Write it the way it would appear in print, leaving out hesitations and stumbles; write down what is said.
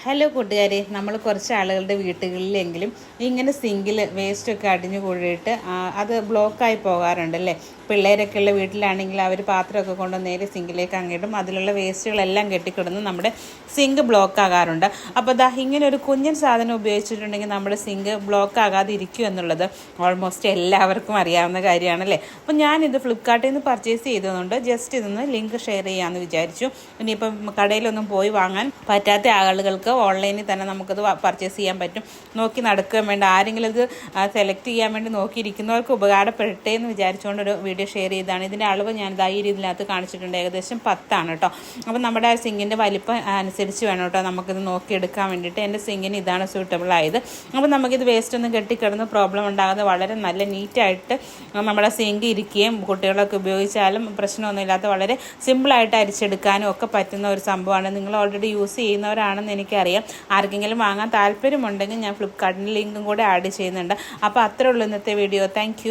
Hello കൂട്ടുകാരെ, നമ്മൾ കുറച്ച് ആളുകളുടെ വീട്ടുകളിലെങ്കിലും ഇങ്ങനെ സിങ്കിൽ വേസ്റ്റൊക്കെ അടിഞ്ഞു കൂടിയിട്ട് അത് ബ്ലോക്കായി പോകാറുണ്ടല്ലേ. പിള്ളേരൊക്കെ ഉള്ള വീട്ടിലാണെങ്കിൽ അവർ പാത്രമൊക്കെ കൊണ്ട് നേരെ സിങ്കിലേക്ക് അങ്ങിടും. അതിലുള്ള വേസ്റ്റുകളെല്ലാം കെട്ടിക്കിടന്ന് നമ്മുടെ സിങ്ക് ബ്ലോക്ക് ആകാറുണ്ട്. അപ്പോൾ ഇങ്ങനെ ഒരു കുഞ്ഞൻ സാധനം ഉപയോഗിച്ചിട്ടുണ്ടെങ്കിൽ നമ്മുടെ സിങ്ക് ബ്ലോക്ക് ആകാതെ ഇരിക്കും എന്നുള്ളത് ഓൾമോസ്റ്റ് എല്ലാവർക്കും അറിയാവുന്ന കാര്യമാണല്ലേ. അപ്പോൾ ഞാനിത് ഫ്ലിപ്കാർട്ടിൽ നിന്ന് പർച്ചേസ് ചെയ്തതുകൊണ്ട് ജസ്റ്റ് ഇതൊന്ന് ലിങ്ക് ഷെയർ ചെയ്യാമെന്ന് വിചാരിച്ചു. ഇനിയിപ്പം കടയിലൊന്നും പോയി വാങ്ങാൻ പറ്റാത്ത ആളുകൾക്ക് ഓൺലൈനിൽ തന്നെ നമുക്കത് പർച്ചേസ് ചെയ്യാൻ പറ്റും. നോക്കി നടക്കുകയും വേണ്ട, ആരെങ്കിലും ഇത് സെലക്ട് ചെയ്യാൻ വേണ്ടി നോക്കിയിരിക്കുന്നവർക്ക് ഉപകാരപ്പെടട്ടെ എന്ന് വിചാരിച്ചുകൊണ്ടൊരു വീഡിയോ ഷെയർ ചെയ്തതാണ്. ഇതിൻ്റെ അളവ് ഞാൻ ഈ രീതിയിനകത്ത് കാണിച്ചിട്ടുണ്ട്, ഏകദേശം 10 കേട്ടോ. അപ്പോൾ നമ്മുടെ സിങ്കിൻ്റെ വലിപ്പം അനുസരിച്ച് വേണം കേട്ടോ നമുക്കിത് നോക്കിയെടുക്കാൻ വേണ്ടിയിട്ട്. എൻ്റെ സിങ്കിന് ഇതാണ് സൂട്ടബിൾ ആയത്. അപ്പോൾ നമുക്കിത് വേസ്റ്റ് ഒന്നും കെട്ടിക്കിടന്ന് പ്രോബ്ലം ഉണ്ടാകാതെ വളരെ നല്ല നീറ്റായിട്ട് നമ്മുടെ സിങ്ക് ഇരിക്കുകയും കുട്ടികളൊക്കെ ഉപയോഗിച്ചാലും പ്രശ്നമൊന്നുമില്ലാത്ത വളരെ സിമ്പിളായിട്ട് അരിച്ചെടുക്കാനും ഒക്കെ പറ്റുന്ന ഒരു സംഭവമാണ്. നിങ്ങൾ ഓൾറെഡി യൂസ് ചെയ്യുന്നവരാണെന്ന് എനിക്കറിയാം. ആർക്കെങ്കിലും വാങ്ങാൻ താല്പര്യമുണ്ടെങ്കിൽ ഞാൻ ഫ്ലിപ്കാർട്ടിൻ്റെ ലിങ്കും കൂടെ ആഡ് ചെയ്യുന്നുണ്ട്. അപ്പോൾ അത്രേ ഉള്ളൂ ഇന്നത്തെ വീഡിയോ. താങ്ക്